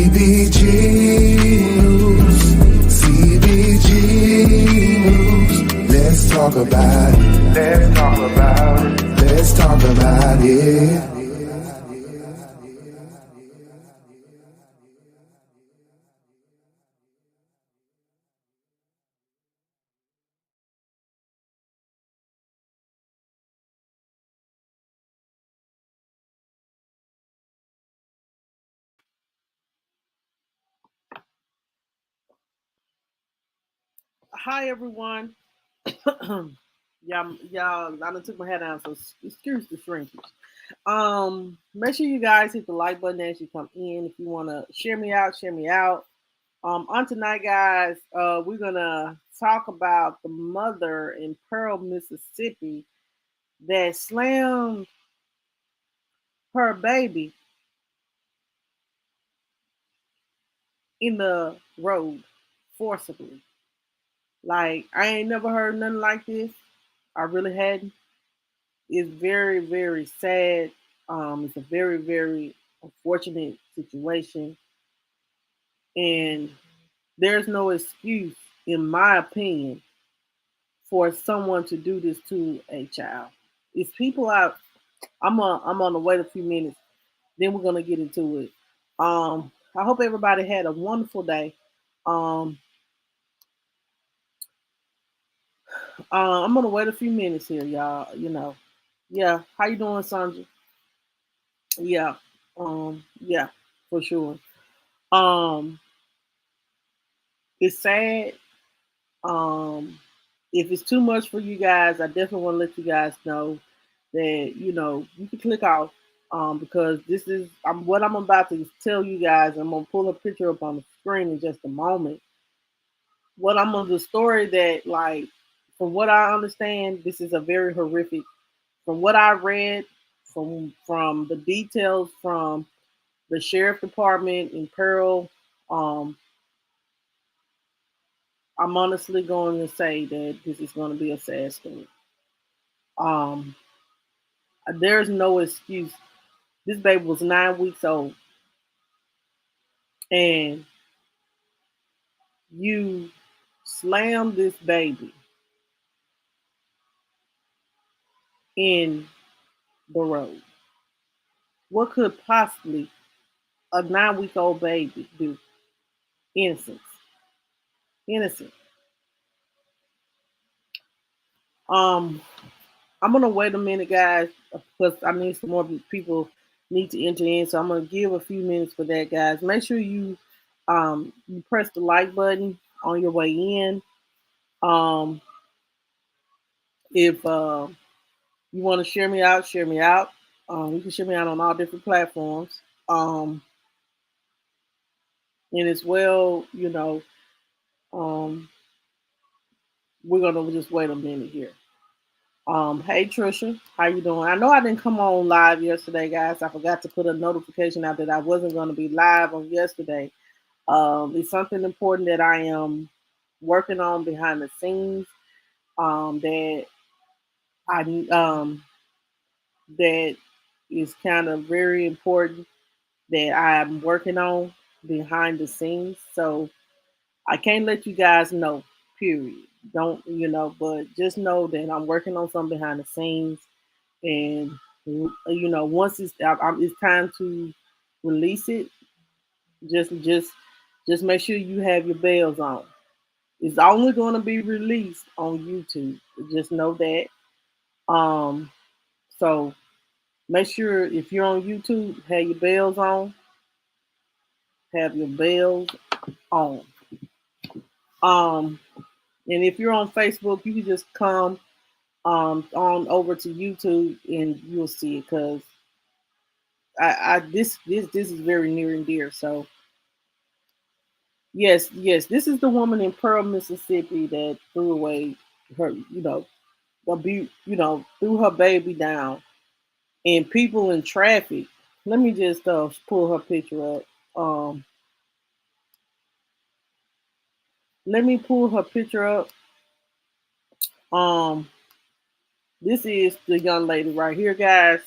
CBG News, CBG News. Let's talk about it. Let's talk about it. Let's talk about it. Hi everyone. Y'all, I done took my hat down, so excuse the shrinkage. Make sure you guys hit the like button as you come in. If you want to share me out, share me out. On tonight, guys, we're gonna talk about the mother in Pearl, Mississippi, that slammed her baby in the road forcibly. Like I ain't never heard nothing like this. I really hadn't. It's very, very sad. It's a very, very unfortunate situation, and there's no excuse, in my opinion, for someone to do this to a child. It's people out. I'm gonna wait a few minutes, then we're gonna get into it. I hope everybody had a wonderful day. Um, I'm gonna wait a few minutes here, y'all. Yeah. How you doing, Sandra? Yeah, yeah, for sure. Um, it's sad. Um, if it's too much for you guys, I definitely want to let you guys know that you can click off. Because this is what I'm about to tell you guys. I'm gonna pull a picture up on the screen in just a moment. What I'm on the story that, like, from what I understand, this is a very horrific. From what I read, from the details from the sheriff department in Pearl, um, I'm honestly going to say that this is going to be a sad story. Um, there's no excuse. This baby was 9 weeks old, and you slammed this baby in the road. What could possibly a 9 week old baby do? Innocence. Innocent. Um, I'm gonna wait a minute, guys, because I need some more people need to enter in. So I'm gonna give a few minutes for that, guys. Make sure you press the like button on your way in. Um, if you want to share me out, share me out. You can share me out on all different platforms. Um, and as well, um, we're gonna just wait a minute here. Hey Trisha, how you doing? I know I didn't come on live yesterday, guys. I forgot to put a notification out that I wasn't going to be live on yesterday. It's something important that I am working on behind the scenes. That I that is kind of very important that I'm working on behind the scenes. So I can't let you guys know. Period. Don't but just know that I'm working on something behind the scenes, and once it's time to release it, just just just make sure you have your bells on. It's only going to be released on YouTube. Just know that. Um, so make sure if you're on YouTube, have your bells on. Have your bells on. Um, and if you're on Facebook, you can just come on over to YouTube and you'll see it, because this is very near and dear. So yes, this is the woman in Pearl, Mississippi that threw away her, threw her baby down, and people in traffic. Let me just pull her picture up. Um, let me pull her picture up. Um, this is the young lady right here, guys.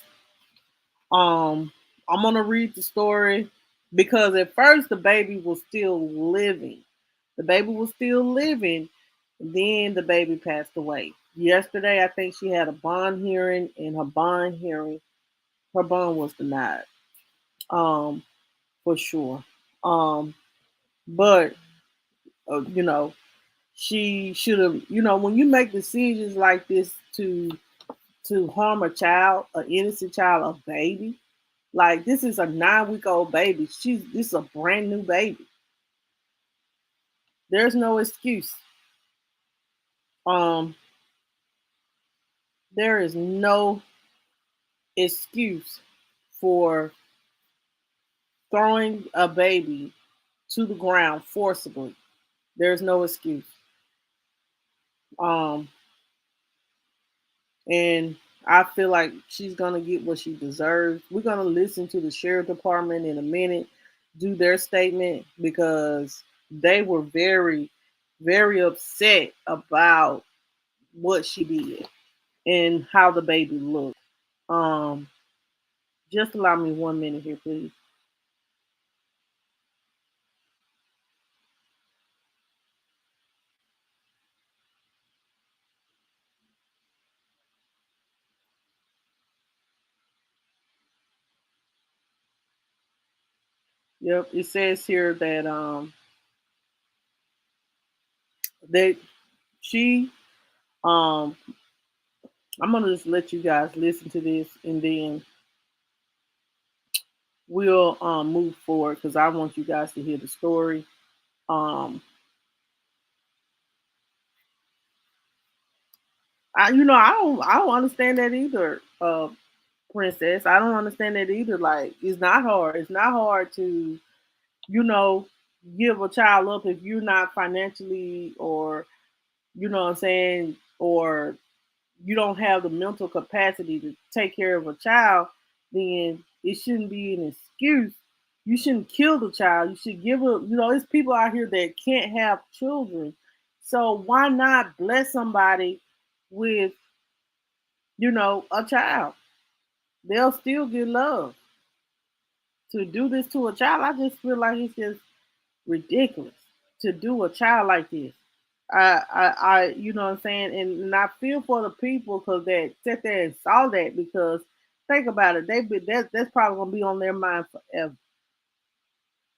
I'm gonna read the story. because at first the baby was still living. The baby was still living. Then the baby passed away. Yesterday, I think she had a bond hearing, and her bond was denied. Um, for sure. Um, but you know, she should have. You know, when you make decisions like this to harm a child, an innocent child, a baby, like this is a 9 week old baby. This is a brand new baby. There's no excuse. Um, there is no excuse for throwing a baby to the ground forcibly. There's no excuse. Um, and I feel like she's gonna get what she deserves. We're gonna listen to the sheriff department in a minute do their statement because they were very, very upset about what she did and how the baby looked. Um, just allow me 1 minute here, please. Yep, it says here that that she um I'm gonna just let you guys listen to this and then we'll move forward because I want you guys to hear the story. Um, I don't understand that either, princess. I don't understand that either. Like it's not hard. It's not hard to you know give a child up if you're not financially or what I'm saying or you don't have the mental capacity to take care of a child, then it shouldn't be an excuse. You shouldn't kill the child. You should give a, there's people out here that can't have children. So why not bless somebody with, a child? They'll still get love. To do this to a child, I just feel like it's just ridiculous to do a child like this. You know what I'm saying, and I feel for the people because that sat there and saw that because think about it, that's probably gonna be on their mind forever.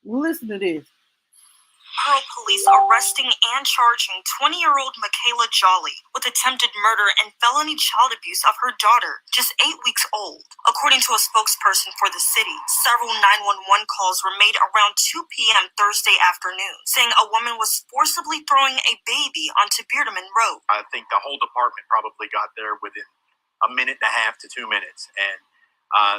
Listen to this. Pearl police arresting and charging 20-year-old Michaela Jolly with attempted murder and felony child abuse of her daughter, just 8 weeks old. According to a spokesperson for the city, several 911 calls were made around 2 p.m. Thursday afternoon, saying a woman was forcibly throwing a baby onto Beardeman Road. I think the whole department probably got there within a minute and a half to 2 minutes, and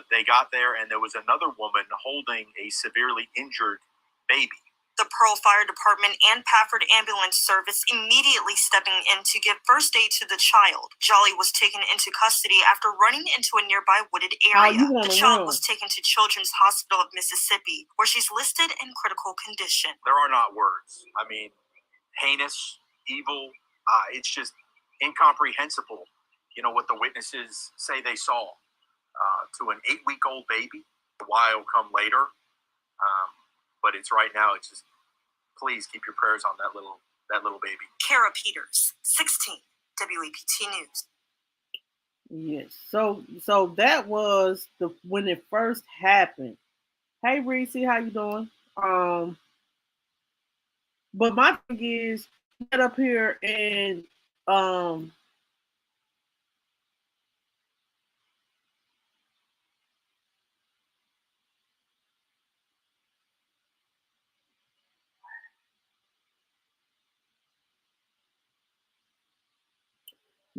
they got there, and there was another woman holding a severely injured baby. The Pearl Fire Department and Pafford Ambulance Service immediately stepping in to give first aid to the child. Jolly was taken into custody after running into a nearby wooded area. The child was taken to Children's Hospital of Mississippi, where she's listed in critical condition. There are not words. I mean, heinous, evil. It's just incomprehensible, what the witnesses say they saw to an 8-week-old baby. A while come later. But it's right now. It's just, please keep your prayers on that little baby. Kara Peters, 16, WAPT News. Yes. So that was when it first happened. Hey Reese, how you doing? But my thing is get up here and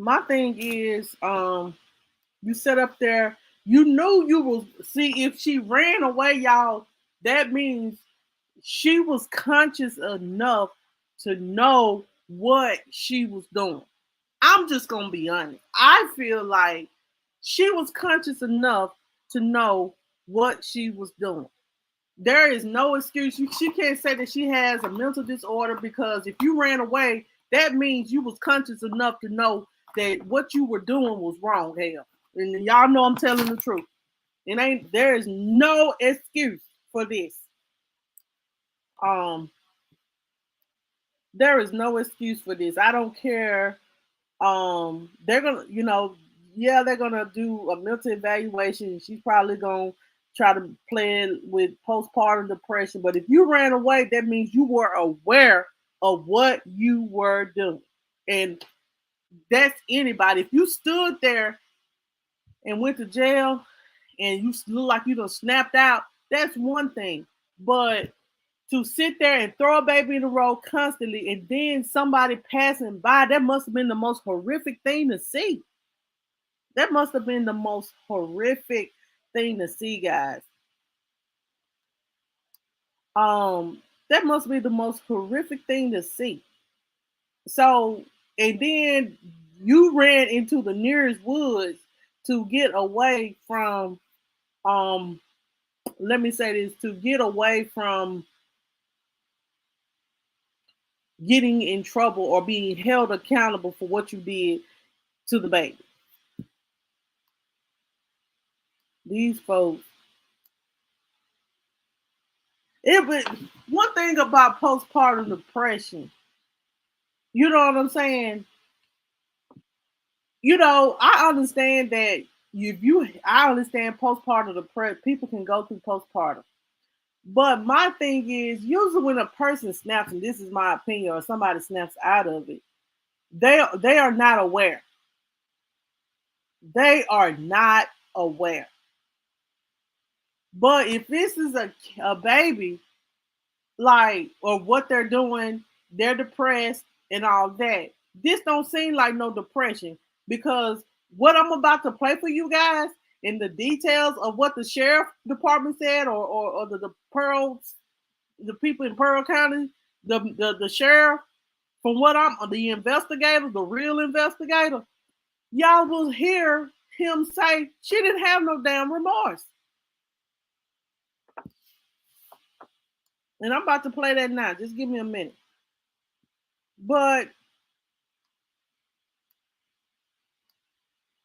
my thing is, you sit up there, you knew you will see if she ran away, y'all, that means she was conscious enough to know what she was doing. I'm just gonna be honest. I feel like she was conscious enough to know what she was doing. There is no excuse. She can't say that she has a mental disorder because if you ran away, that means you was conscious enough to know that what you were doing was wrong. Hell, and y'all know I'm telling the truth. There is no excuse for this. Um, there is no excuse for this. I don't care. They're gonna, yeah, they're gonna do a mental evaluation. She's probably gonna try to play it with postpartum depression. But if you ran away, that means you were aware of what you were doing. And that's anybody. If you stood there and went to jail and you look like you done snapped out, that's one thing. But to sit there and throw a baby in the road constantly and then somebody passing by, that must have been the most horrific thing to see. That must have been the most horrific thing to see, guys. That must be the most horrific thing to see. So, and then you ran into the nearest woods to get away from, um, let me say this, to get away from getting in trouble or being held accountable for what you did to the baby. These folks. It was one thing about postpartum depression. You know what I'm saying? I understand that I understand postpartum depression. People can go through postpartum. But my thing is, usually when a person snaps, and this is my opinion, or somebody snaps out of it, they are not aware. They are not aware. But if this is a baby, like, or what they're doing, they're depressed and all that. This don't seem like no depression, because what I'm about to play for you guys in the details of what the sheriff department said, or the people in Pearl County, the sheriff, from what I'm the investigator, the real investigator, y'all will hear him say she didn't have no damn remorse. And I'm about to play that now. Just give me a minute. But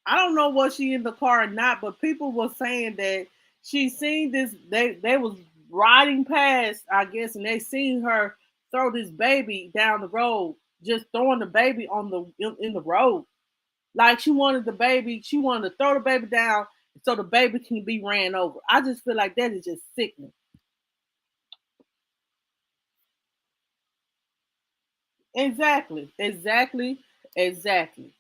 I don't know was she in the car or not, but people were saying that she seen this. They was riding past, I guess, and they seen her throw this baby down the road, just throwing the baby in the road. Like she wanted the baby, she wanted to throw the baby down so the baby can be ran over. I just feel like that is just sickening. Exactly, exactly, exactly.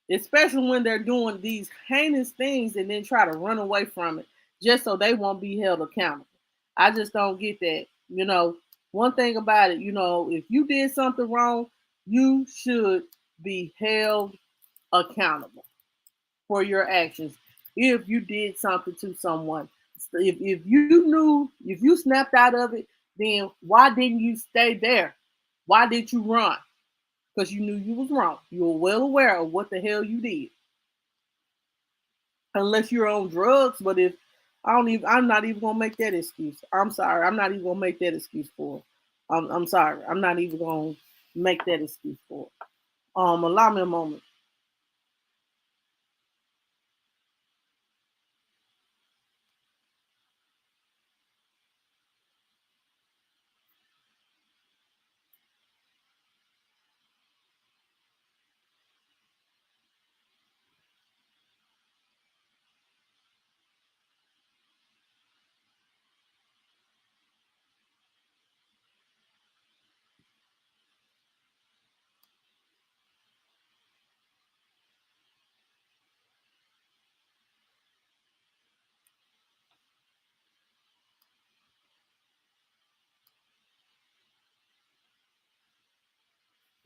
Especially when they're doing these heinous things and then try to run away from it just so they won't be held accountable. I just don't get that. One thing about it, if you did something wrong, you should be held accountable for your actions. If you did something to someone, if you snapped out of it, then why didn't you stay there? Why did you run? Because you knew you was wrong. You were well aware of what the hell you did. Unless you're on drugs, but if I'm not even gonna make that excuse. I'm sorry, I'm not even gonna make that excuse for it. I'm sorry, I'm not even gonna make that excuse for it. Allow me a moment.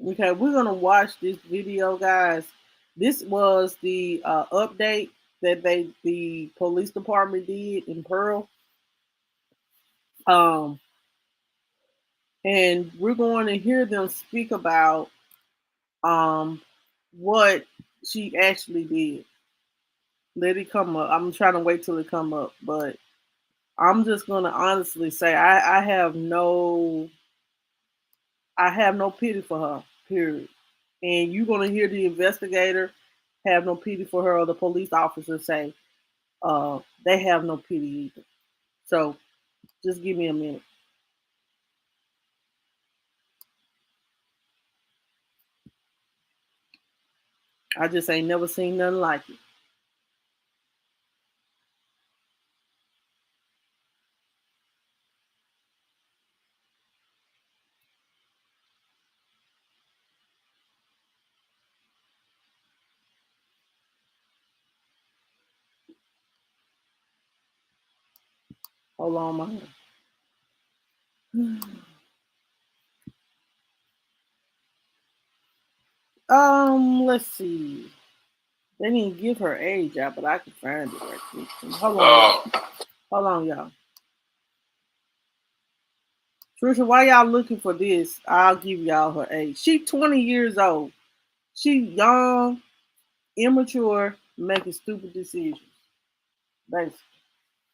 Okay, we're gonna watch this video, guys. This was the update that the police department did in Pearl. Um, and we're going to hear them speak about um what she actually did. Let it come up. I'm trying to wait till it come up, but I'm just gonna honestly say I have no pity for her. Period. And you're gonna hear the investigator have no pity for her, or the police officer say they have no pity either. So just give me a minute. I just ain't never seen nothing like it. Hold on, man. Let's see. They didn't give her age out, but I can find it right quick. Hold on. Hold on, y'all. Trisha, why y'all looking for this? I'll give y'all her age. She 20 years old. She young, immature, making stupid decisions. Basically.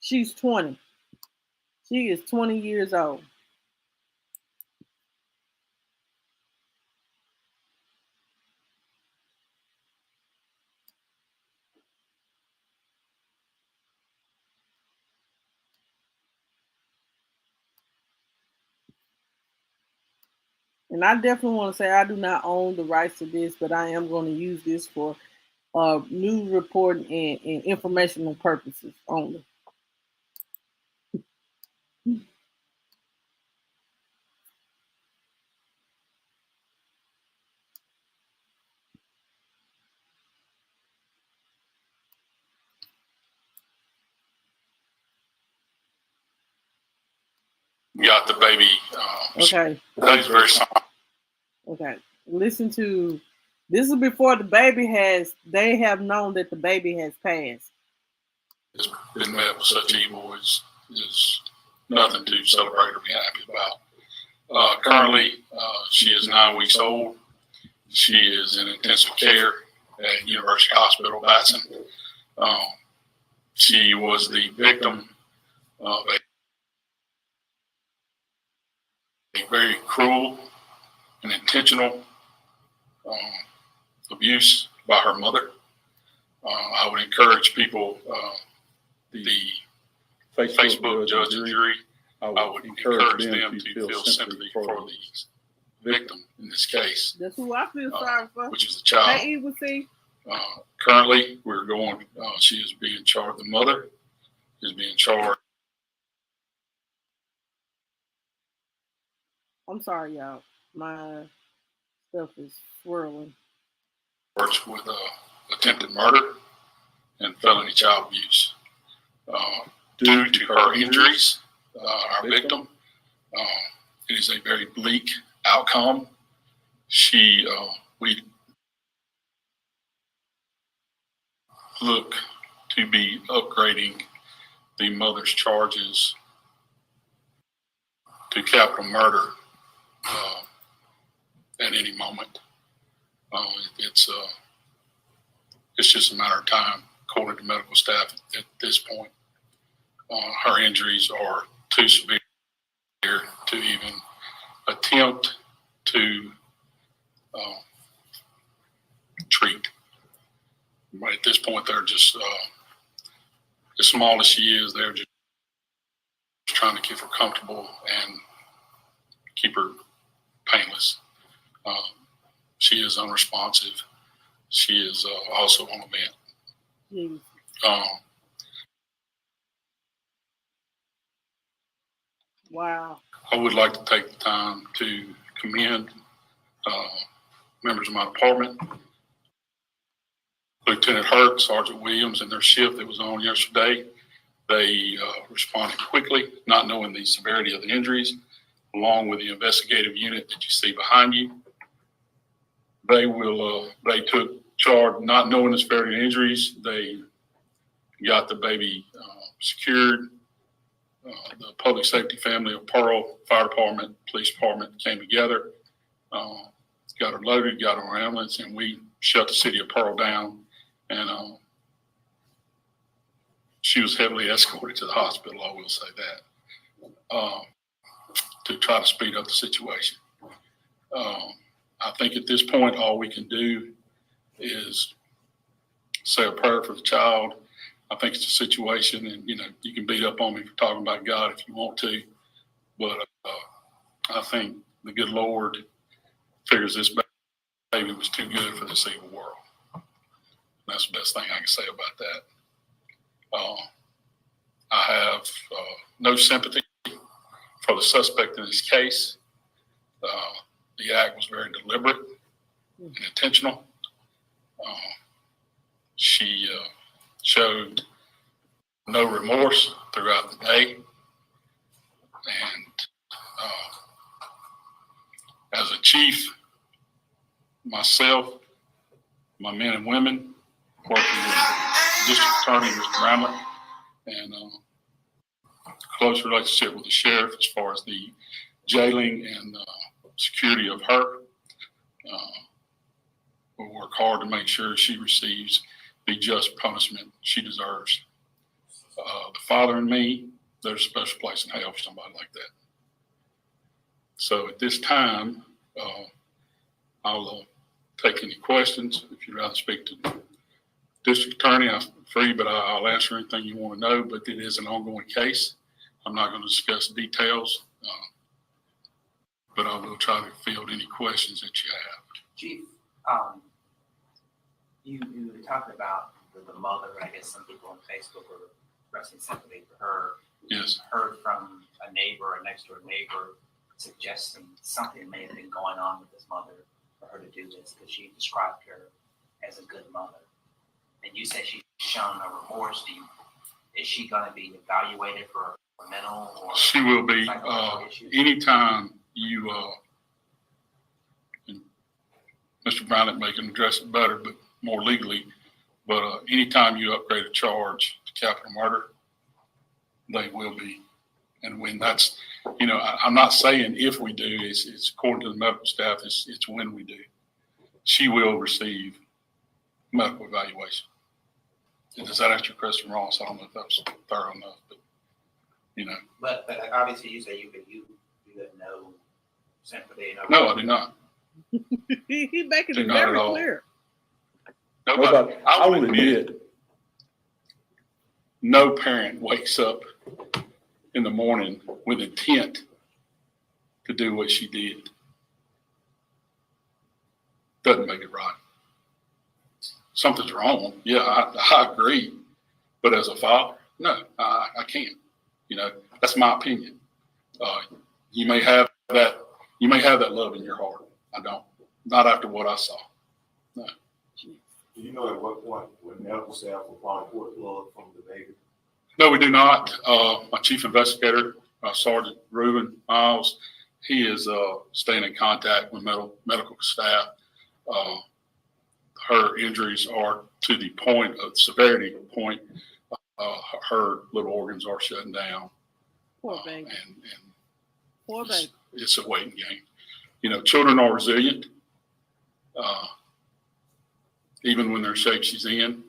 She's 20. She is 20 years old. And I definitely want to say I do not own the rights to this, but I am going to use this for news reporting and informational purposes only. Got the baby. Okay. That's very soft. Okay. Listen to this is before the baby has. They have known that the baby has passed. It's been met with such evil is nothing to celebrate or be happy about. Currently, she is 9 weeks old. She is in intensive care at University Hospital, Batson. She was the victim of a very cruel and intentional abuse by her mother. I would encourage people, the Facebook judge and jury, I would encourage them to feel sympathy for the victim in this case. That's who I feel sorry for. Which is a child. Hey, Eva C. Currently, we're going, she is being charged, the mother is being charged. I'm sorry, y'all. My stuff is swirling. With attempted murder and felony child abuse. Due to her injuries, our victim, it is a very bleak outcome. We look to be upgrading the mother's charges to capital murder at any moment. It's just a matter of time, according to medical staff at this point. Her injuries are too severe to even attempt to treat. But at this point, they're just, as small as she is, they're just trying to keep her comfortable and keep her painless. She is unresponsive. She is also on a vent. Wow. I would like to take the time to commend members of my department, Lieutenant Hurt, Sergeant Williams, and their shift that was on yesterday. They responded quickly, not knowing the severity of the injuries, along with the investigative unit that you see behind you. They took charge, not knowing the severity of injuries. They got the baby secured. The public safety family of Pearl, fire department, police department came together, got her loaded, got her on ambulance, and we shut the city of Pearl down. And she was heavily escorted to the hospital, I will say that, to try to speed up the situation. I think at this point, all we can do is say a prayer for the child. I think it's a situation, and you can beat up on me for talking about God if you want to, but I think the good Lord figures this baby was too good for this evil world. That's the best thing I can say about that. I have no sympathy for the suspect in this case. The act was very deliberate and intentional. She showed no remorse throughout the day. And as a chief, myself, my men and women, working with District Attorney, Mr. Bramlett, and close relationship with the sheriff as far as the jailing and security of her. We'll work hard to make sure she receives the just punishment she deserves. The father and me, there's a special place in hell for somebody like that. So at this time, I'll take any questions. If you'd rather speak to the district attorney, I'm free, but I'll answer anything you want to know. But it is an ongoing case. I'm not going to discuss details, but I will try to field any questions that you have. Chief, you were talking about the mother. I guess some people on Facebook were expressing sympathy for her. Yes. Heard from a neighbor, a next door neighbor, suggesting something may have been going on with this mother for her to do this, because she described her as a good mother. And you said she's shown no remorse. Is she going to be evaluated for mental or she will be anytime you Mr. Brown may can address it better, but more legally, but anytime you upgrade a charge to capital murder, they will be. And when that's, I'm not saying if we do, it's according to the medical staff, it's when we do. She will receive medical evaluation. And does that answer your question, Ross? I don't know if that was thorough enough, but But obviously you say you had no sympathy. No, I do not. He's making it Not very at all. clear. Nobody, I will admit, no parent wakes up in the morning with intent to do what she did. Doesn't make it right. Something's wrong. Yeah, I agree. But as a father, no, I can't. That's my opinion. You may have that love in your heart. I don't. Not after what I saw. No. Do you know at what point when medical staff will find court blood from the baby? No, we do not. My chief investigator, Sergeant Reuben Miles, he is staying in contact with medical staff. Her injuries are to the point of severity point. Her little organs are shutting down. Poor baby. And Poor baby. It's a waiting game. Children are resilient. Even when they're shape she's in,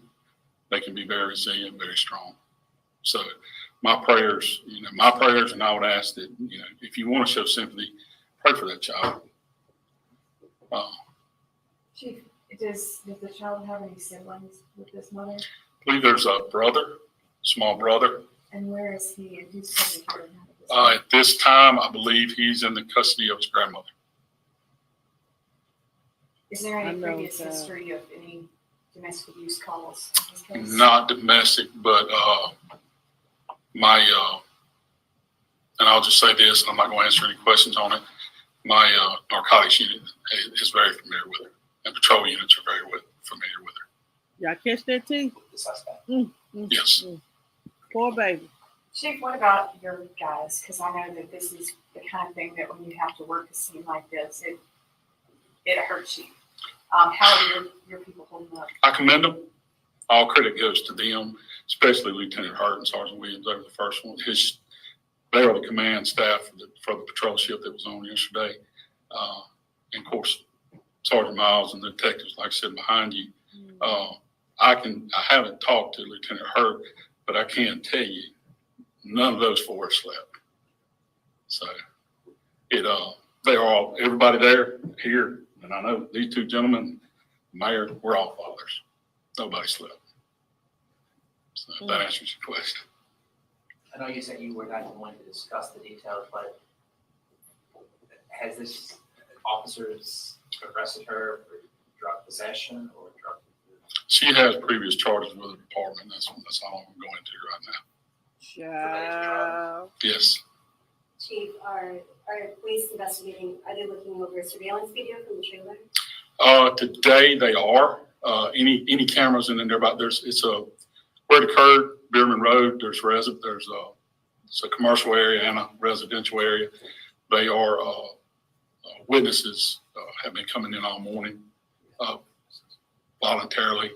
they can be very resilient, very strong. So my prayers, and I would ask that, if you want to show sympathy, pray for that child. Chief, does the child have any siblings with this mother? I believe there's a brother, small brother. And where is he? And who's taking care of him? At this time, I believe he's in the custody of his grandmother. Is there any previous history of any domestic abuse calls in this case? Not domestic, but and I'll just say this, and I'm not going to answer any questions on it. My narcotics unit is very familiar with her, and patrol units are very familiar with her. Y'all catch that too? The suspect. Yes. Poor baby. Chief, what about your guys? Because I know that this is the kind of thing that when you have to work a scene like this, it hurts you. How are your people holding up? I commend them. All credit goes to them, especially Lieutenant Hart and Sergeant Williams. They were the first one. They are the command staff for the patrol ship that was on yesterday. And of course, Sergeant Miles and the detectives, like I said, behind you. I haven't talked to Lieutenant Hurt, but I can tell you, none of those four slept. So everybody there here, and I know these two gentlemen, Mayor, we're all fathers. Nobody slept. So if that answers your question. I know you said you were not going to discuss the details, but has this officers arrested her for drug possession or drug? She has previous charges with the department. That's all I'm going to right now. Child. Yes. Chief, are police investigating, are they looking over surveillance video from the trailer? Today they are. Any cameras in there about it's where it occurred, Bierman Road. There's it's a commercial area and a residential area. They are witnesses have been coming in all morning voluntarily,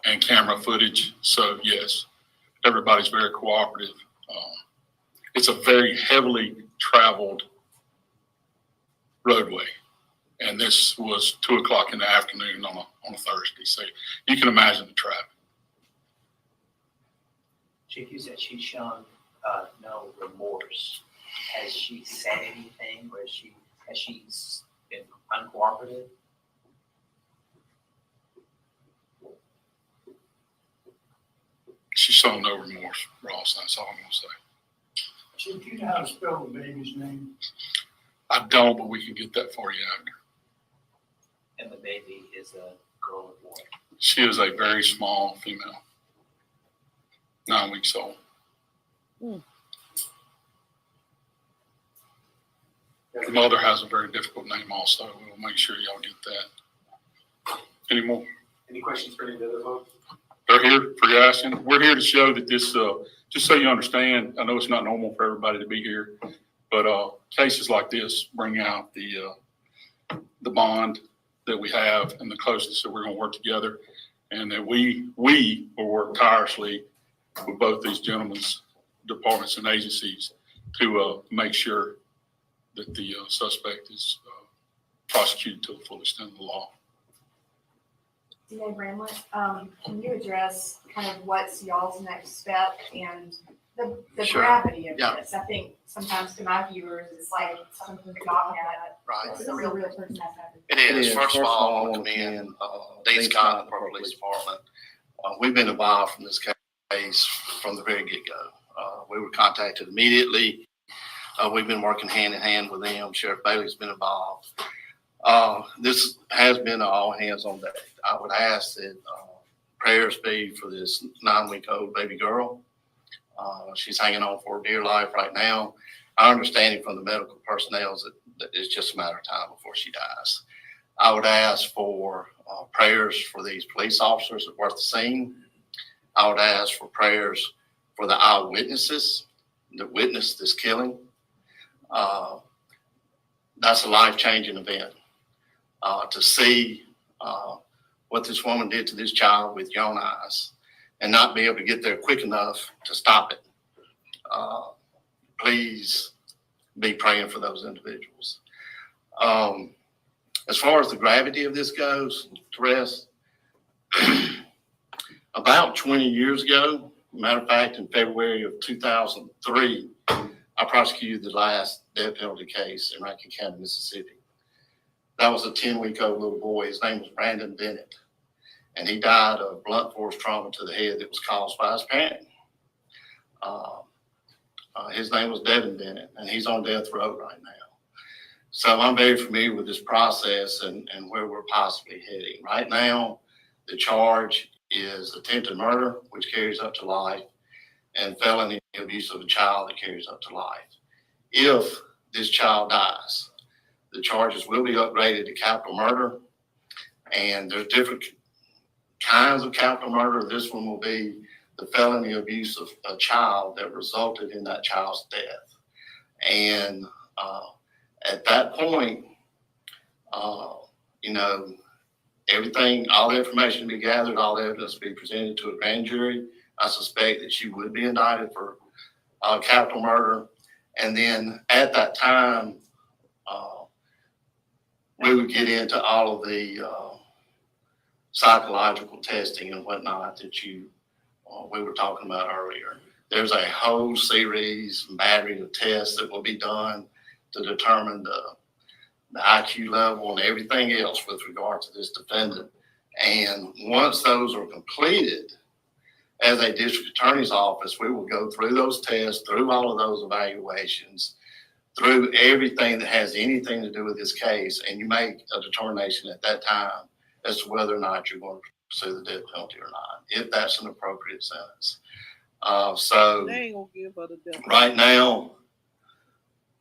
and camera footage. So yes, everybody's very cooperative. It's a very heavily traveled roadway, and this was 2:00 in the afternoon on a Thursday. So you can imagine the traffic. Chief, you said she's shown no remorse. Has she said anything where has she been uncooperative? She's shown no remorse, Ross. That's all I'm going to say. Chief, do you know how to spell the baby's name? I don't, but we can get that for you after. And the baby is a girl or boy? She is a very small female, 9 weeks old. The mother has a very difficult name also. We'll make sure y'all get that. Any more? Any questions for any of the other folks? They're here for your asking. We're here to show that this, just so you understand, I know it's not normal for everybody to be here, but cases like this bring out the bond that we have and the closeness that we're going to work together, and that we will work tirelessly with both these gentlemen's departments and agencies to make sure that the suspect is prosecuted to the full extent of the law. DA Bramlett, can you address kind of what's y'all's next step and the Sure. gravity of Yeah. this? I think sometimes to my viewers, it's like something to talk at. Right. This is a real person that's happened. It is. First of all, I want to commend Dean Scott and the Purple Police Department. We've been involved from this case from the very get-go. We were contacted immediately. We've been working hand in hand with them. Sheriff Bailey's been involved. This has been all hands on deck. I would ask that prayers be for this 9-week-old baby girl. She's hanging on for dear life right now. Our understanding from the medical personnel is that it's just a matter of time before she dies. I would ask for prayers for these police officers that were at the scene. I would ask for prayers for the eyewitnesses that witnessed this killing. That's a life-changing event. To see what this woman did to this child with your own eyes and not be able to get there quick enough to stop it. Please be praying for those individuals. As far as the gravity of this goes, Therese, about 20 years ago, matter of fact, in February of 2003, I prosecuted the last death penalty case in Rankin County, Mississippi. That was a 10-week-old little boy. His name was Brandon Bennett, and he died of blunt force trauma to the head that was caused by his parent. His name was Devin Bennett, and he's on death row right now. So I'm very familiar with this process and where we're possibly heading. Right now, the charge is attempted murder, which carries up to life, and felony abuse of a child that carries up to life. If this child dies, the charges will be upgraded to capital murder, and there's different kinds of capital murder. This one will be the felony abuse of a child that resulted in that child's death. And at that point, everything, all the information to be gathered, all the evidence to be presented to a grand jury. I suspect that she would be indicted for capital murder. And then at that time, we would get into all of the psychological testing and whatnot that we were talking about earlier. There's a whole series, battery of tests that will be done to determine the IQ level and everything else with regard to this defendant. And once those are completed, as a district attorney's office, we will go through those tests, through all of those evaluations, through everything that has anything to do with this case, and you make a determination at that time as to whether or not you're going to pursue the death penalty or not, if that's an appropriate sentence. So They ain't gonna give her the death. Right now,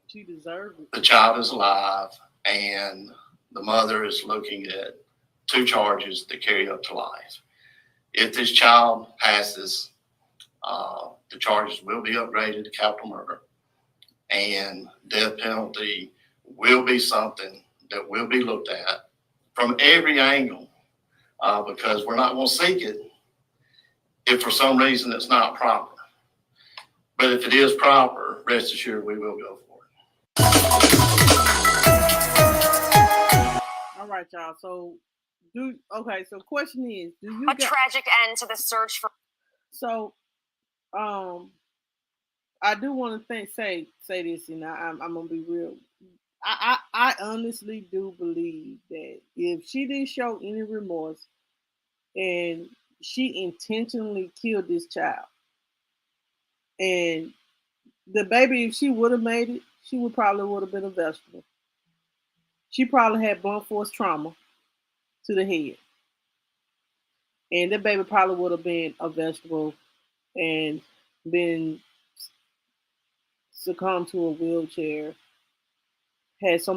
she deserves it. The child is alive, and the mother is looking at 2 charges that carry up to life. If this child passes, the charges will be upgraded to capital murder, and death penalty will be something that will be looked at from every angle, because we're not going to seek it if for some reason it's not proper. But if it is proper, rest assured we will go for it. All right, y'all. So, so question is, do you tragic end to the search for? So, I do want to say this, and I'm gonna be real. I honestly do believe that if she didn't show any remorse and she intentionally killed this child, and the baby, if she would have made it, she would have been a vegetable. She probably had blunt force trauma to the head, and the baby probably would have been a vegetable and been succumbed to a wheelchair, had so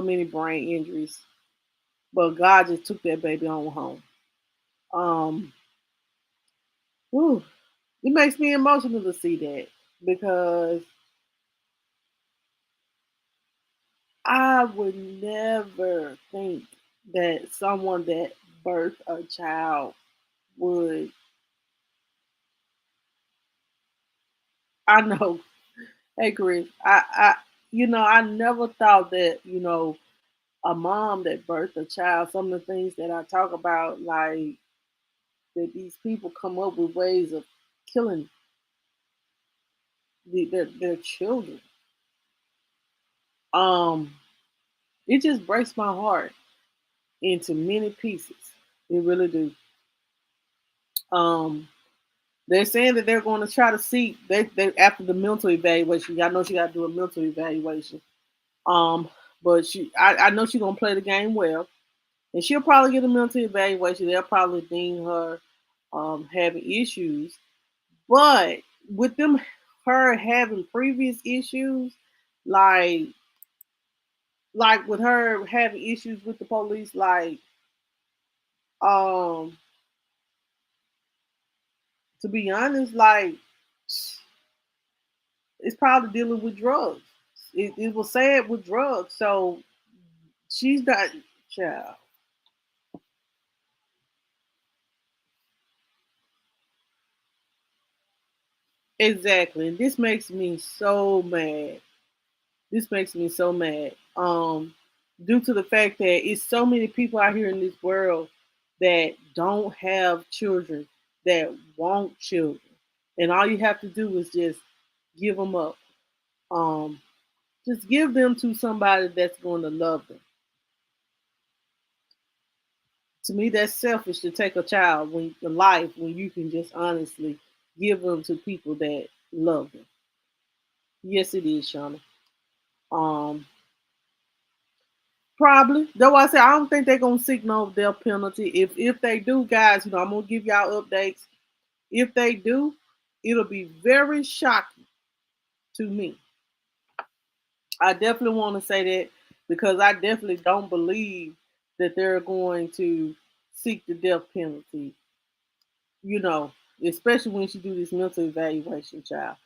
many brain injuries, but God just took that baby on home. Whew, it makes me emotional to see that, because I would never think that someone that birthed a child would. I know, hey Chris, I never thought that, a mom that birthed a child, some of the things that I talk about, like that these people come up with ways of killing their children. Um, it just breaks my heart into many pieces. It really do. Um, they're saying that they're going to try to see they after the mental evaluation. Y'all know she got to do a mental evaluation. Um, but I know she's gonna play the game well, and she'll probably get a mental evaluation. They'll probably deem her having issues, but with her having previous issues, like with her having issues with the police, um, to be honest, it's probably dealing with drugs. It was sad with drugs, so she's not child. Exactly. And this makes me so mad. This makes me so mad. Due to the fact that it's so many people out here in this world that don't have children, that want children. And all you have to do is just give them up. Um, just give them to somebody that's going to love them. To me, that's selfish to take a child a life when you can just honestly give them to people that love them. Yes, it is, Shauna. Um, Probably. That's why I say I don't think they're gonna seek no death penalty. If they do, guys, I'm gonna give y'all updates. If they do, it'll be very shocking to me. I definitely want to say that, because I definitely don't believe that they're going to seek the death penalty. You know, especially when she do this mental evaluation, child.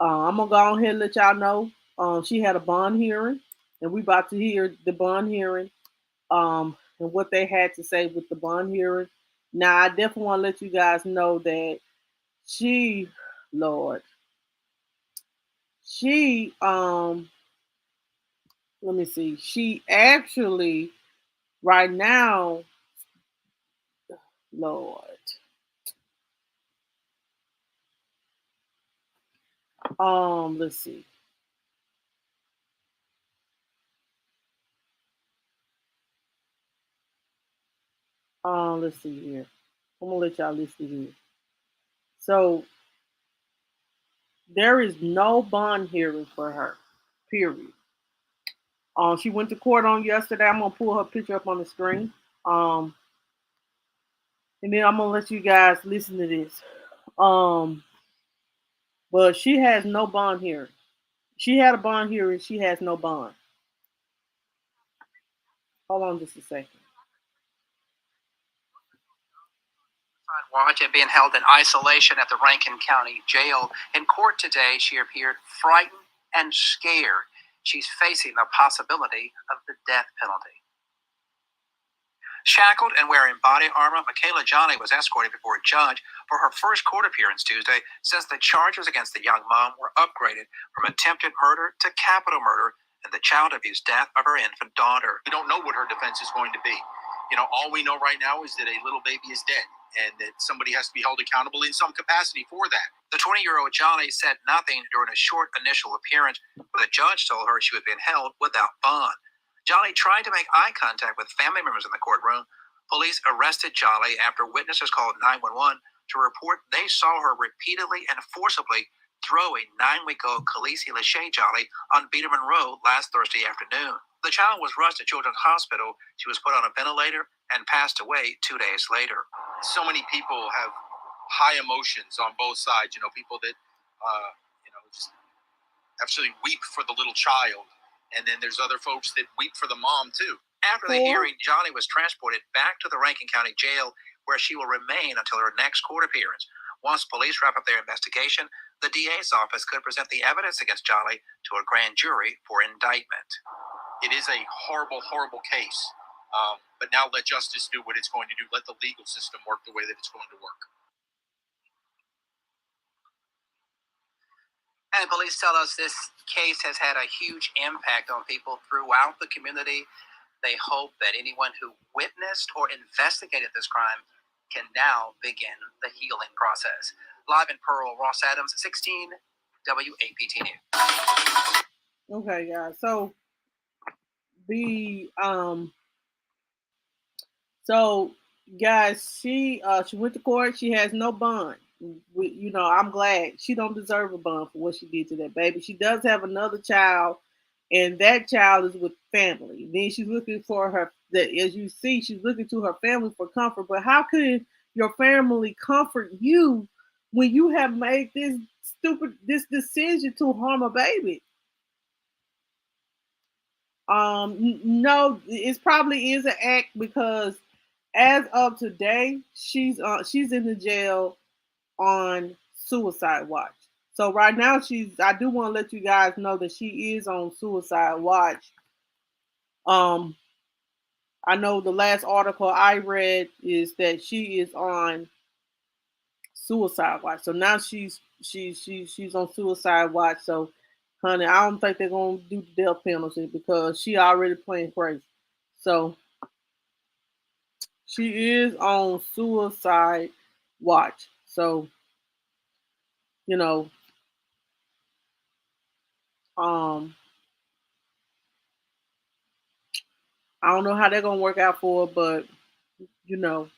I'm gonna go ahead and let y'all know. She had a bond hearing, and we about to hear the bond hearing, and what they had to say with the bond hearing. Now, I definitely want to let you guys know that she, Lord, she, let me see, she actually, right now, Lord, let's see, let's see here. I'm gonna let y'all listen here. So there is no bond hearing for her, period. She went to court on yesterday. I'm gonna pull her picture up on the screen. Um, and then I'm gonna let you guys listen to this. Um, but she has no bond here. She had a bond hearing. She has no bond. Hold on just a second. Watch and being held in isolation at the Rankin County Jail. In court today, she appeared frightened and scared. She's facing the possibility of the death penalty. Shackled and wearing body armor, Michaela Johnny was escorted before a judge for her first court appearance Tuesday since the charges against the young mom were upgraded from attempted murder to capital murder and the child abuse death of her infant daughter. We don't know what her defense is going to be. All we know right now is that a little baby is dead and that somebody has to be held accountable in some capacity for that. The 20-year-old Johnny said nothing during a short initial appearance, but the judge told her she was being held without bond. Johnny tried to make eye contact with family members in the courtroom. Police arrested Johnny after witnesses called 911 to report they saw her repeatedly and forcibly throwing 9-week-old Khaleesi Lachey Johnny on Biederman Road last Thursday afternoon. The child was rushed to Children's Hospital. She was put on a ventilator and passed away 2 days later. So many people have high emotions on both sides. People that, just absolutely weep for the little child. And then there's other folks that weep for the mom, too. After the hearing, Johnny was transported back to the Rankin County Jail, where she will remain until her next court appearance. Once police wrap up their investigation, the DA's office could present the evidence against Johnny to a grand jury for indictment. It is a horrible, horrible case. But now let justice do what it's going to do. Let the legal system work the way that it's going to work. And police tell us this case has had a huge impact on people throughout the community. They hope that anyone who witnessed or investigated this crime can now begin the healing process. Live in Pearl, Ross Adams, 16 WAPT News. Okay, guys. So she went to court. She has no bond. I'm glad she don't deserve a bond for what she did to that baby. She does have another child, and that child is with family. Then she's looking for as you see, she's looking to her family for comfort. But how could your family comfort you when you have made this decision to harm a baby? No, it probably is an act because as of today, she's in the jail on suicide watch. So right now I do want to let you guys know that she is on suicide watch. I know the last article I read is that she is on suicide watch. So now she's on suicide watch. So honey, I don't think they're gonna do the death penalty because she already playing crazy. So she is on suicide watch. So, you know, um, I don't know how they're gonna work out for her, but you know.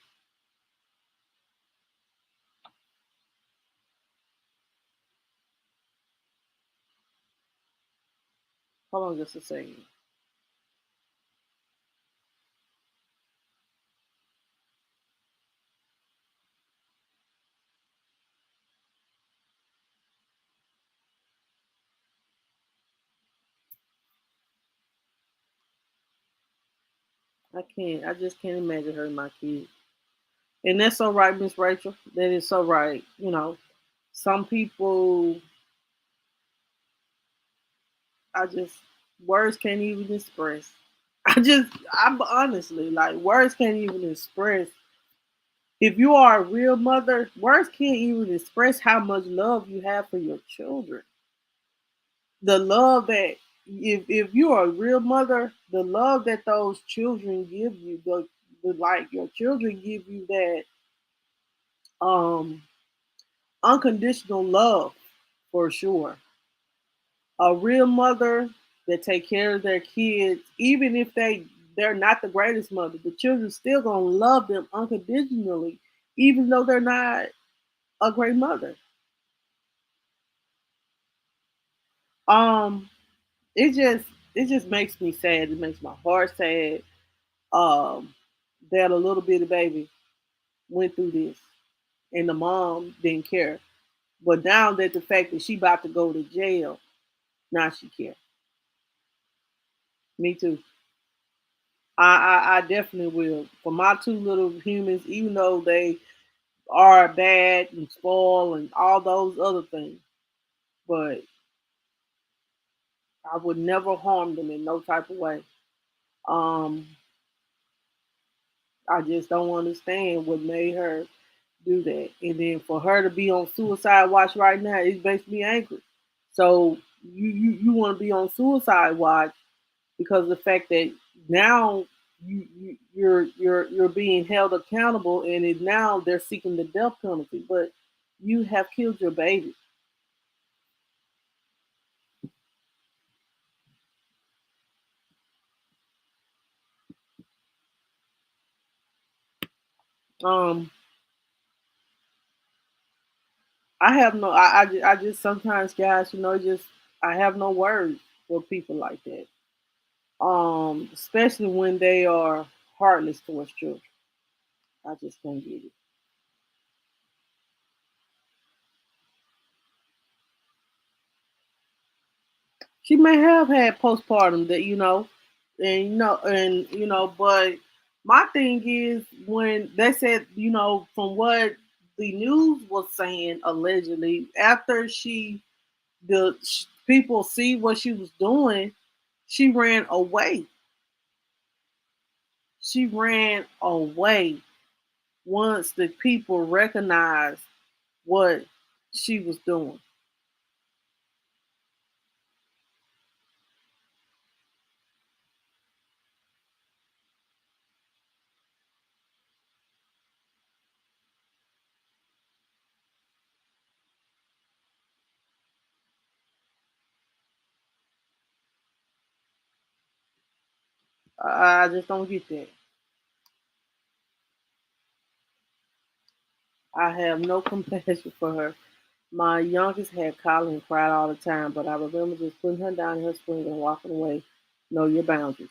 Hold on just a second. I just can't imagine hurting my kid. And that's all right, Miss Rachel. That is so right. Some people, I just, words can't even express. I'm honestly, like, words can't even express. If you are a real mother, words can't even express how much love you have for your children. The love that, if you are a real mother, the love that those children give you, like your children give you that um unconditional love for sure. A real mother that take care of their kids, even if they're not the greatest mother, the children still gonna love them unconditionally, even though they're not a great mother. Um, it just it just makes me sad. It makes my heart sad. Um, that a little bitty baby went through this, and the mom didn't care. But now that the fact that she about to go to jail, now she care. Me too. I definitely will. For my two little humans, even though they are bad and spoil and all those other things, but I would never harm them in no type of way. Um, I just don't understand what made her do that. And then for her to be on suicide watch right now, it makes me angry. So you want to be on suicide watch because of the fact that now you're being held accountable, and now they're seeking the death penalty, but you have killed your baby. Um, I have no. I just sometimes, guys, just I have no words for people like that. Especially when they are heartless towards children. I just can't get it. She may have had postpartum that but my thing is when they said, from what the news was saying, allegedly after people see what she was doing, she ran away. She ran away once the people recognized what she was doing. I just don't get that. I have no compassion for her. My youngest had Colin and cried all the time, but I remember just putting her down in her swing and walking away. Know your boundaries.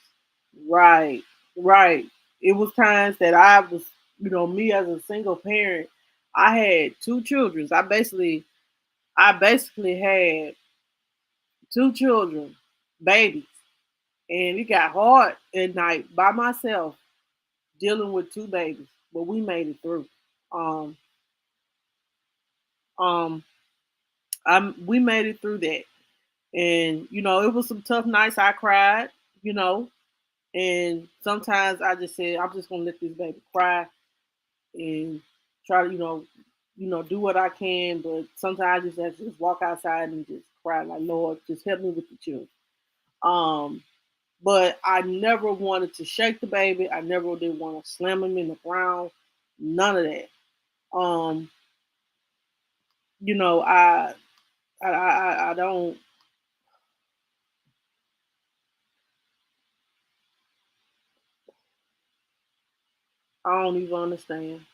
Right, right. It was times that I was, me as a single parent, I had two children. I basically had two children, babies, and it got hard at night by myself dealing with two babies, but we made it through. Um, um, we made it through that. And it was some tough nights. I cried, you know, and sometimes I just said, I'm just gonna let this baby cry and try to, do what I can. But sometimes I just have to just walk outside and just cry, like, Lord, just help me with the children. Um, but I never wanted to shake the baby. I never did want to slam him in the ground. None of that. Um, you know, I don't. I don't even understand.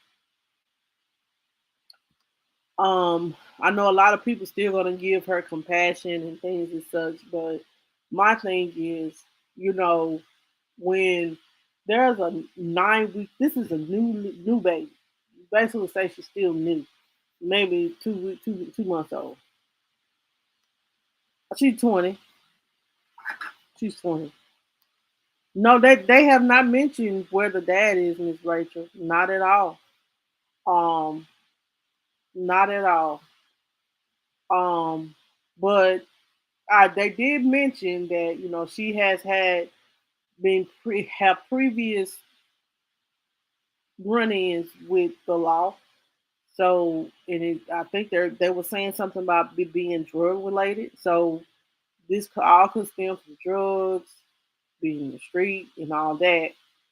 I know a lot of people still gonna give her compassion and things and such, but my thing is, you know, when there's a 9 week, this is a new baby. Basically, say she's still new, maybe 2 months old. She's 20. She's 20. No, they have not mentioned where the dad is, Miss Rachel. Not at all. Um, not at all. Um, but they did mention that she has had been have previous run-ins with the law. So, I think they were saying something about being drug related. So this all could stem from drugs, being in the street, and all that.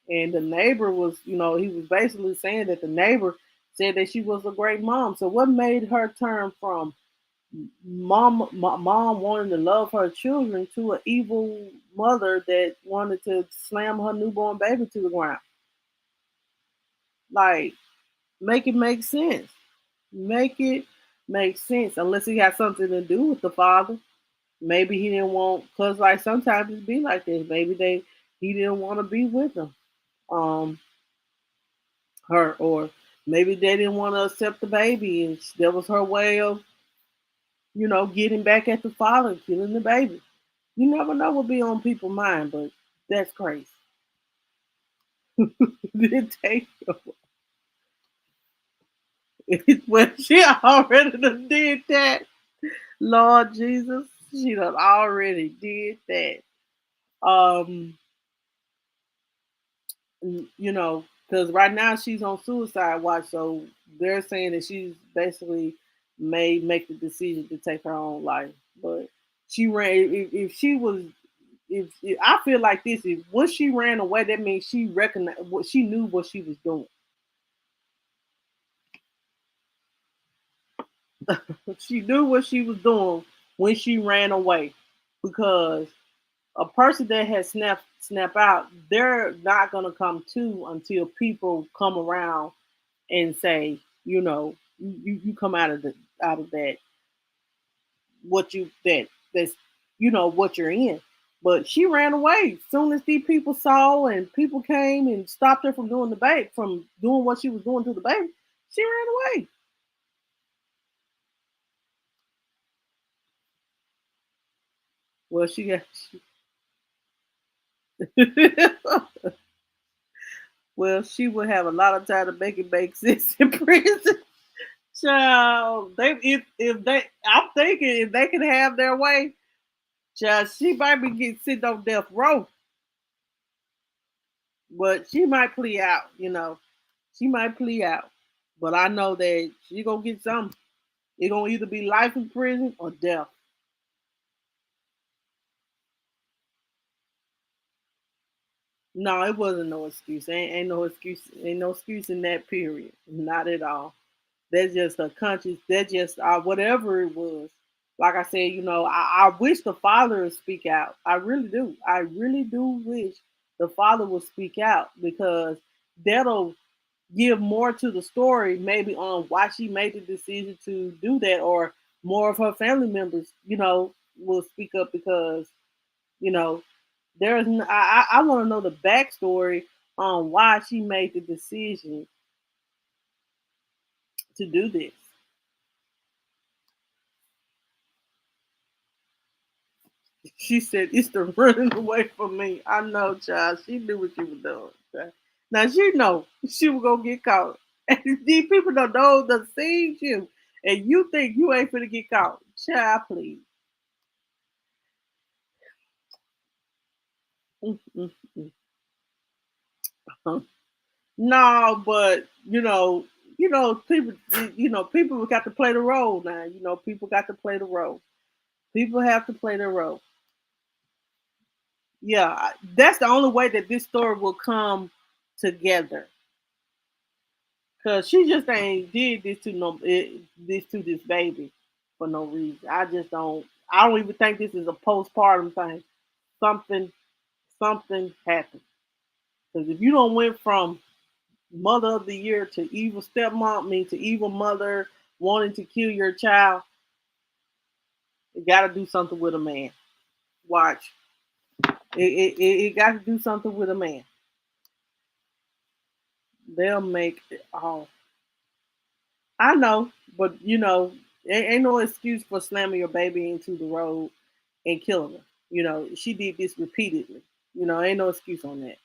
And the neighbor was, he was basically saying that the neighbor said that she was a great mom. So what made her turn from mom wanting to love her children to an evil mother that wanted to slam her newborn baby to the ground? Like, make it make sense. Make it make sense. Unless it has something to do with the father. Maybe he didn't want, cause like sometimes it be like this. Maybe he didn't want to be with them, um, her, or maybe they didn't want to accept the baby, and that was her way of, getting back at the father, killing the baby. You never know what be on people's mind, but that's crazy. Did take well, she already done did that. Lord Jesus, she done already did that. Um, because right now she's on suicide watch, so they're saying that she's basically may make the decision to take her own life. But she ran. If she was, if I feel like this, if once she ran away, that means she recognized what she knew what she was doing. She knew what she was doing when she ran away, because a person that has snap out, they're not gonna come to until people come around and say, you come out of that what you that's what you're in. But she ran away. As soon as these people saw and people came and stopped her from doing from doing what she was doing to the baby, she ran away. Well, she got. Well, she would have a lot of time to make sense in prison. Child, if they, I'm thinking if they can have their way, child, she might be getting sitting on death row, but she might plea out. She might plea out, but I know that she gonna get something. It gonna either be life in prison or death. No, it wasn't no excuse. Ain't no excuse. Ain't no excuse in that period. Not at all. That's just a conscious. That's just whatever it was. Like I said, I wish the father would speak out. I really do. I really do wish the father would speak out, because that'll give more to the story, maybe on why she made the decision to do that, or more of her family members, will speak up, because you know I want to know the backstory on why she made the decision to do this. She said, "It's the running away from me." I know, child. She knew what she was doing. Child. Now she know she was gonna get caught. And these people don't know the seen you, and you think you ain't finna get caught. Child, please. Mm, mm, mm. No, but people, people got to play the role now. People got to play the role. People have to play their role. Yeah, that's the only way that this story will come together. Cause she just ain't did this to this baby for no reason. I just don't. I don't even think this is a postpartum thing. Something something happened. Because if you don't went from mother of the year to evil stepmom, to evil mother wanting to kill your child, you got to do something with a man. Watch. It got to do something with a man. They'll make it all. I know, but ain't no excuse for slamming your baby into the road and killing her. She did this repeatedly. Ain't no excuse on that.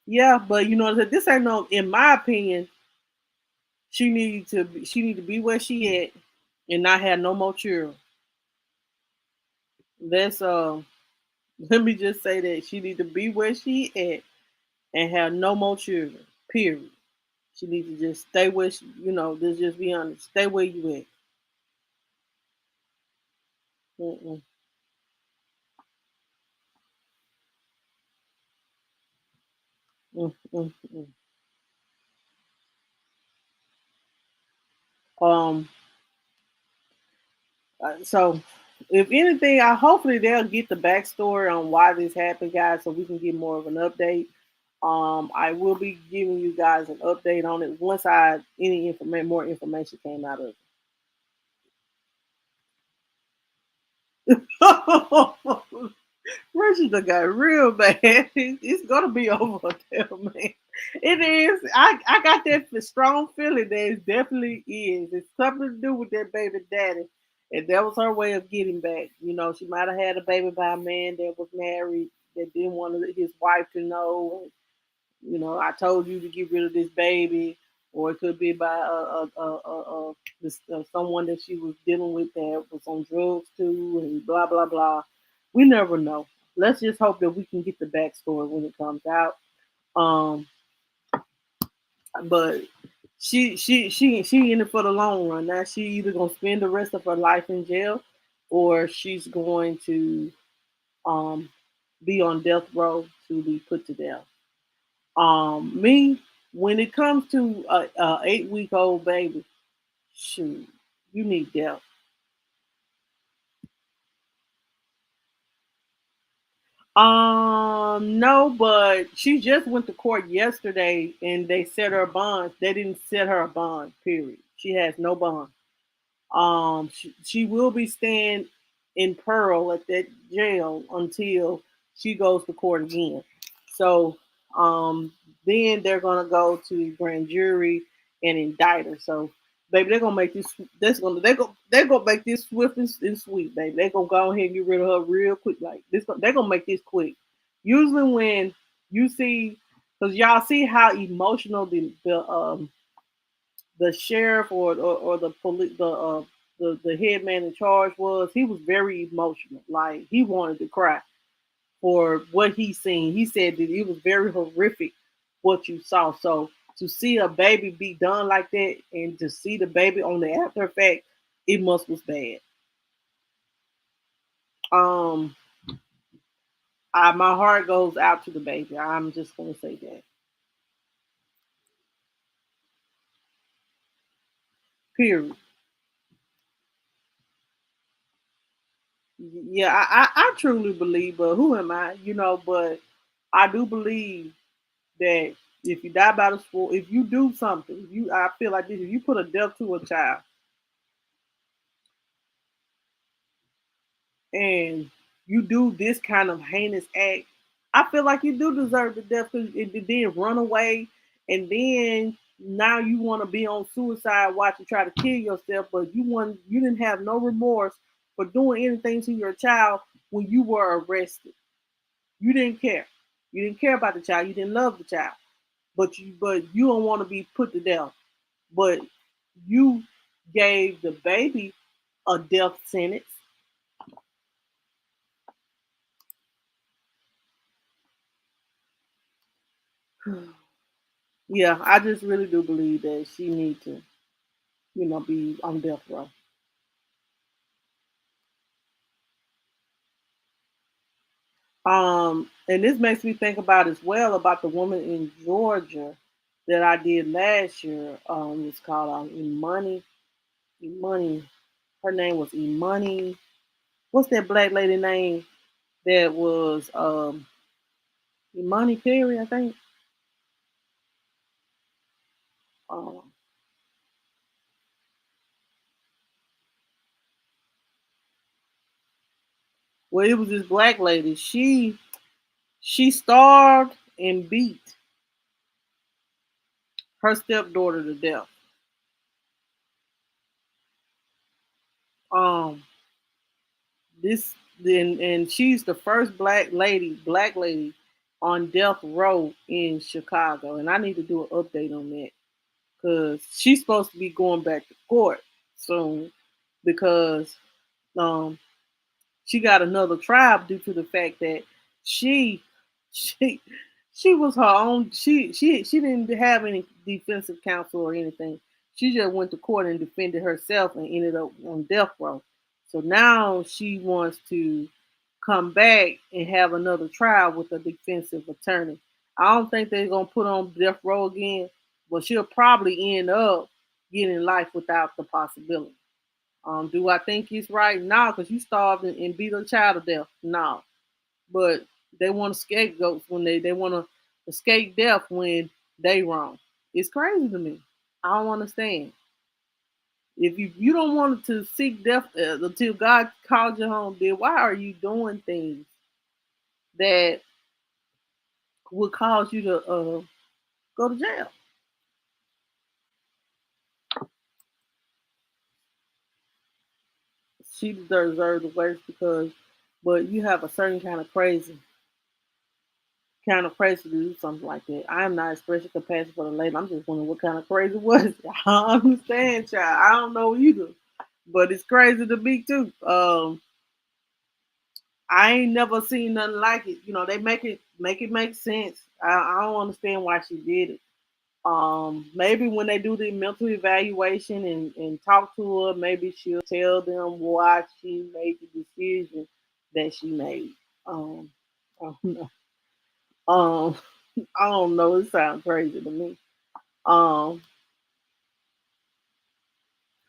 Yeah, but this ain't no. In my opinion, she need to be where she at and not have no more children. That's Let me just say that she need to be where she at and have no more children. Period. She need to just stay where let's just be honest. Stay where you at. Mm-mm, mm, mm, mm. Um. So, if anything, I hopefully they'll get the backstory on why this happened, guys, so we can get more of an update. I will be giving you guys an update on it once more information came out of it. Richard done got real bad. It's gonna be over there, man. It is. I got that strong feeling that it definitely is. It's something to do with that baby daddy. And that was her way of getting back. You know, she might have had a baby by a man that was married that didn't want his wife to know. You know, I told you to get rid of this baby, or it could be by someone that she was dealing with that was on drugs too, and blah blah blah. We never know. Let's just hope that we can get the backstory when it comes out. Um, but she in it for the long run. Now she either gonna spend the rest of her life in jail, or she's going to um be on death row to be put to death. Me, when it comes to a 8 week old baby, shoot, you need death. No, but she just went to court yesterday and they set her bond. They didn't set her a bond. Period. She has no bond. She will be staying in Pearl at that jail until she goes to court again. So um, then they're gonna go to grand jury and indict her. So baby, they're gonna make this. They're gonna make this swift and sweet, baby. They're gonna go ahead and get rid of her real quick. Like this, they're gonna make this quick. Usually when you see, because y'all see how emotional the sheriff or the police the head man in charge was. He was very emotional, like he wanted to cry for what he seen. He said that it was very horrific what you saw. So to see a baby be done like that and to see the baby on the after effect, it must was bad. um my heart goes out to the baby. I'm just gonna say that. Period. Yeah, I truly believe, but who am I? You know, but I do believe that if you die by the sword, if you do something, I feel like this: if you put a death to a child and you do this kind of heinous act, I feel like you do deserve the death because it did run away, and then now you want to be on suicide watch and try to kill yourself, but you didn't have no remorse for doing anything to your child when you were arrested. You didn't care. You didn't care about the child. You didn't love the child, but you don't want to be put to death. But you gave the baby a death sentence. Yeah, I just really do believe that she needs to, be on death row. And this makes me think about as well about the woman in Georgia that I did last year. It's called Imani. Imani. Her name was Imani. What's that black lady name? That was Imani Perry, I think. Um, well, it was this black lady. She starved and beat her stepdaughter to death. Um, this then and she's the first black lady on death row in Chicago, and I need to do an update on that because she's supposed to be going back to court soon because um she got another tribe due to the fact that she she she was her own she didn't have any defensive counsel or anything. She just went to court and defended herself and ended up on death row. So now she wants to come back and have another trial with a defensive attorney. I don't think they're gonna put on death row again, but she'll probably end up getting life without the possibility. Do I think it's right? No, because you starved and beat a child to death. No, but they want scapegoats when they want to escape death when they wrong. It's crazy to me. I don't understand. If you don't want to seek death until God calls you home, then why are you doing things that would cause you to go to jail? She deserves the worst because, but you have a certain kind of crazy to do something like that. I am not expressing compassion for the lady. I'm just wondering what kind of crazy was it. I don't understand, child. I don't know either, but it's crazy to me too. I ain't never seen nothing like it. You know, they make sense. I don't understand why she did it. Maybe when they do the mental evaluation and talk to her, maybe she'll tell them why she made the decision that she made. Um, I don't know. Um, I don't know. It sounds crazy to me. Um,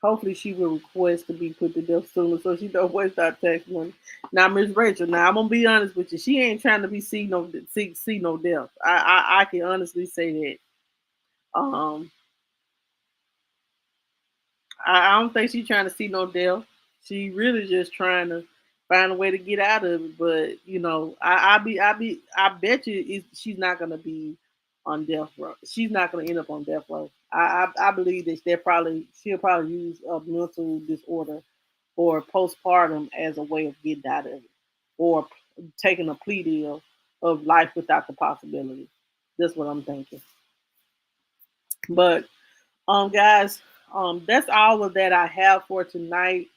Hopefully she will request to be put to death sooner so she don't waste our tax money. Now, Miss Rachel, now I'm gonna be honest with you. She ain't trying to be see no death. I can honestly say that. I don't think she's trying to see no death. She really just trying to find a way to get out of it. But you know, I bet you she's not gonna be on death row. She's not gonna end up on death row. I believe that she'll probably use a mental disorder or postpartum as a way of getting out of it, or taking a plea deal of life without the possibility. That's what I'm thinking. But guys, that's all of that I have for tonight.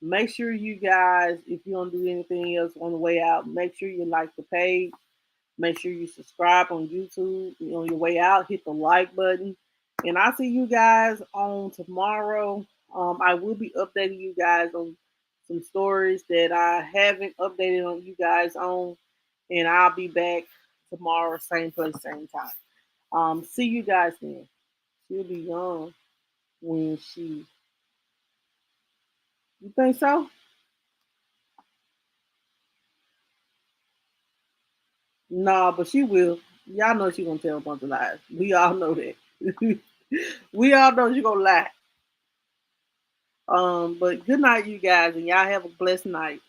Make sure you guys, if you don't do anything else on the way out, make sure you like the page. Make sure you subscribe on YouTube on your way out. Hit the like button, and I'll see you guys on tomorrow. I will be updating you guys on some stories that I haven't updated on you guys on, and I'll be back tomorrow, same place, same time. See you guys then. She'll be young when she. You think so? Nah, but she will. Y'all know she gonna tell a bunch of lies. We all know that. We all know she gonna lie. But good night, you guys, and y'all have a blessed night.